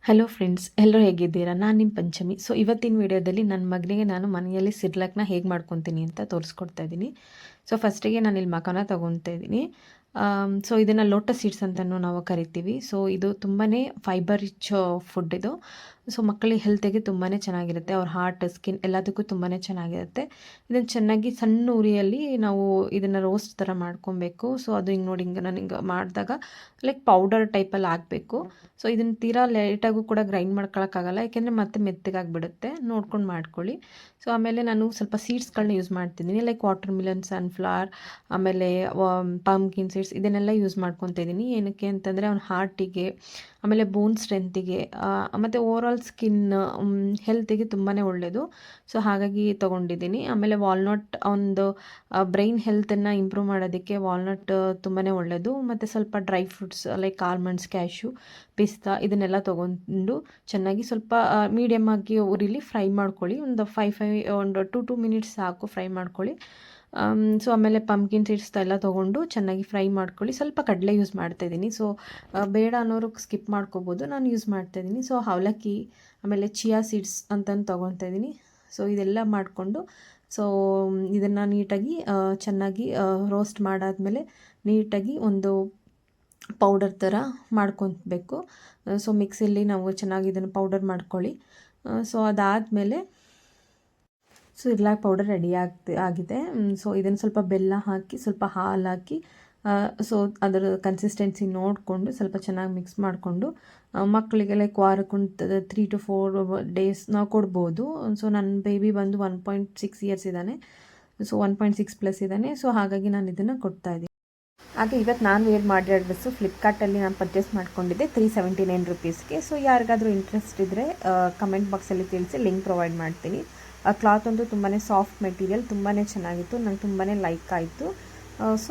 Hello friends, ಎಲ್ಲರೂ ಹೇಗಿದ್ದೀರಾ? ನಾನು ನಿಮ್ಮ ಪಂಚಮಿ. ಸೊ ಇವತ್ತಿನ ವಿಡಿಯೋದಲ್ಲಿ ನನ್ನ ಮಗನಿಗೆ ನಾನು ಮನೆಯಲ್ಲಿ ಸಿರ್ಲಾಕ್ನ ಹೇಗೆ ಮಾಡ್ಕೊತೀನಿ ಅಂತ ತೋರಿಸ್ಕೊಡ್ತಾ ಇದ್ದೀನಿ. ಸೊ ಫಸ್ಟಿಗೆ ನಾನು ಇಲ್ಲಿ ಮಖಾನ ತೊಗೊತಾ ಇದ್ದೀನಿ. ಸೊ ಇದನ್ನು ಲೋಟಸ್ ಸೀಡ್ಸ್ ಅಂತಲೂ ನಾವು ಕರಿತೀವಿ. ಸೊ ಇದು ತುಂಬಾ ಫೈಬರ್ ರಿಚ್ ಫುಡ್ ಇದು. ಸೊ ಮಕ್ಕಳಿಗೆ ಹೆಲ್ತಿಗೆ ತುಂಬಾ ಚೆನ್ನಾಗಿರುತ್ತೆ. ಅವ್ರ ಹಾರ್ಟ್, ಸ್ಕಿನ್ ಎಲ್ಲದಕ್ಕೂ ತುಂಬಾ ಚೆನ್ನಾಗಿರುತ್ತೆ. ಇದನ್ನು ಚೆನ್ನಾಗಿ ಸಣ್ಣ ಉರಿಯಲ್ಲಿ ನಾವು ಇದನ್ನು ರೋಸ್ಟ್ ಥರ ಮಾಡ್ಕೊಬೇಕು. ಸೊ ಅದು ಹಿಂಗೆ ನೋಡಿ, ಹಿಂಗೆ ನಾನು ಹಿಂಗೆ ಮಾಡಿದಾಗ ಲೈಕ್ ಪೌಡರ್ ಟೈಪಲ್ಲಿ ಆಗಬೇಕು. ಸೊ ಇದನ್ನು ತೀರಾ ಲೈಟಾಗೂ ಕೂಡ ಗ್ರೈಂಡ್ ಮಾಡ್ಕೊಳಕ್ಕಾಗಲ್ಲ, ಯಾಕೆಂದರೆ ಮತ್ತೆ ಮೆತ್ತಗಾಗಿಬಿಡುತ್ತೆ. ನೋಡ್ಕೊಂಡು ಮಾಡ್ಕೊಳ್ಳಿ. ಸೊ ಆಮೇಲೆ ನಾನು ಸ್ವಲ್ಪ ಸೀಡ್ಸ್ಗಳನ್ನ ಯೂಸ್ ಮಾಡ್ತಿದ್ದೀನಿ, ಲೈಕ್ ವಾಟರ್ ಮಿಲನ್, ಸನ್ಫ್ಲವರ್, ಆಮೇಲೆ ಪಂಪ್ಕಿನ್ ಸೀಡ್ಸ್ ಇದನ್ನೆಲ್ಲ ಯೂಸ್ ಮಾಡ್ಕೊತಾ ಇದ್ದೀನಿ. ಏನಕ್ಕೆ ಅಂತಂದರೆ ಅವ್ನ ಹಾರ್ಟಿಗೆ, ಆಮೇಲೆ ಬೋನ್ ಸ್ಟ್ರೆಂತಿಗೆ, ಮತ್ತು ಓವರಾಲ್ ಸ್ಕಿನ್ ಹೆಲ್ತಿಗೆ ತುಂಬಾ ಒಳ್ಳೆಯದು. ಸೊ ಹಾಗಾಗಿ ತೊಗೊಂಡಿದ್ದೀನಿ. ಆಮೇಲೆ ವಾಲ್ನಟ್ ಒಂದು ಬ್ರೈನ್ ಹೆಲ್ತನ್ನು ಇಂಪ್ರೂವ್ ಮಾಡೋದಕ್ಕೆ ವಾಲ್ನಟ್ ತುಂಬಾ ಒಳ್ಳೆಯದು. ಮತ್ತು ಸ್ವಲ್ಪ dry fruits like almonds, cashew, ಪಿಸ್ತಾ ಇದನ್ನೆಲ್ಲ ತೊಗೊಂಡು ಚೆನ್ನಾಗಿ ಸ್ವಲ್ಪ ಮೀಡಿಯಮ್ ಆಗಿ ಉರಿಲಿ ಫ್ರೈ ಮಾಡ್ಕೊಳ್ಳಿ. ಒಂದು 2 ಮಿನಿಟ್ಸ್ ಸಾಕು ಫ್ರೈ ಮಾಡ್ಕೊಳ್ಳಿ. ಸೊ ಆಮೇಲೆ ಪಂಪ್ಕಿನ್ ಸೀಡ್ಸ್ ಎಲ್ಲ ತೊಗೊಂಡು ಚೆನ್ನಾಗಿ ಫ್ರೈ ಮಾಡ್ಕೊಳ್ಳಿ. ಸ್ವಲ್ಪ ಕಡಲೆ ಯೂಸ್ ಮಾಡ್ತಾಯಿದ್ದೀನಿ. ಸೊ ಬೇಡ ಅನ್ನೋರು ಸ್ಕಿಪ್ ಮಾಡ್ಕೋಬೋದು, ನಾನು ಯೂಸ್ ಮಾಡ್ತಾಯಿದ್ದೀನಿ. ಸೊ ಅವಲಕ್ಕಿ, ಆಮೇಲೆ ಚಿಯಾ ಸೀಡ್ಸ್ ಅಂತಂದು ತೊಗೊತಾ ಇದ್ದೀನಿ. ಸೊ ಇದೆಲ್ಲ ಮಾಡಿಕೊಂಡು ಸೊ ಇದನ್ನು ನೀಟಾಗಿ ಚೆನ್ನಾಗಿ ರೋಸ್ಟ್ ಮಾಡಾದಮೇಲೆ ನೀಟಾಗಿ ಒಂದು ಪೌಡರ್ ಥರ ಮಾಡ್ಕೊಬೇಕು. ಸೊ ಮಿಕ್ಸಿಲಿ ನಾವು ಚೆನ್ನಾಗಿ ಇದನ್ನು ಪೌಡರ್ ಮಾಡ್ಕೊಳ್ಳಿ. ಸೊ ಅದಾದಮೇಲೆ ಸೊ ಸಿರ್ಲಾಕ್ ಪೌಡರ್ ರೆಡಿ ಆಗಿದೆ. ಸೊ ಇದನ್ನು ಸ್ವಲ್ಪ ಬೆಲ್ಲ ಹಾಕಿ, ಸ್ವಲ್ಪ ಹಾಲು ಹಾಕಿ, ಸೊ ಅದರ ಕನ್ಸಿಸ್ಟೆನ್ಸಿ ನೋಡಿಕೊಂಡು ಸ್ವಲ್ಪ ಚೆನ್ನಾಗಿ ಮಿಕ್ಸ್ ಮಾಡಿಕೊಂಡು ಮಕ್ಕಳಿಗೆ ಲೈಕ್ ವಾರಕ್ಕೊಂದು 3 to 4 ಡೇಸ್ ನಾವು ಕೊಡ್ಬೋದು. ಸೊ ನನ್ನ ಬೇಬಿ ಬಂದು 1.6 ಇಯರ್ಸ್ ಇದ್ದಾನೆ. ಸೊ 1.6+ ಇದ್ದಾನೆ. ಸೊ ಹಾಗಾಗಿ ನಾನು ಇದನ್ನು ಕೊಡ್ತಾಯಿದ್ದೀನಿ. ಹಾಗೆ ಇವತ್ತು ನಾನು ವೇರ್ ಮಾಡಿರೋ ಡ್ರೆಸ್ಸು ಫ್ಲಿಪ್ಕಾರ್ಟಲ್ಲಿ ನಾನು ಪರ್ಚೇಸ್ ಮಾಡ್ಕೊಂಡಿದ್ದೆ 379 ರುಪೀಸ್ಗೆ. ಸೊ ಯಾರಿಗಾದರೂ ಇಂಟ್ರೆಸ್ಟ್ ಇದ್ದರೆ ಕಮೆಂಟ್ ಬಾಕ್ಸಲ್ಲಿ ತಿಳಿಸಿ, ಲಿಂಕ್ ಪ್ರೊವೈಡ್ ಮಾಡ್ತೀನಿ. ಆ ಕ್ಲಾತ್ ಅಂತೂ ತುಂಬಾ ಸಾಫ್ಟ್ ಮೆಟೀರಿಯಲ್, ತುಂಬಾ ಚೆನ್ನಾಗಿತ್ತು, ನಂಗೆ ತುಂಬಾ ಲೈಕ್ ಆಯಿತು. ಸೊ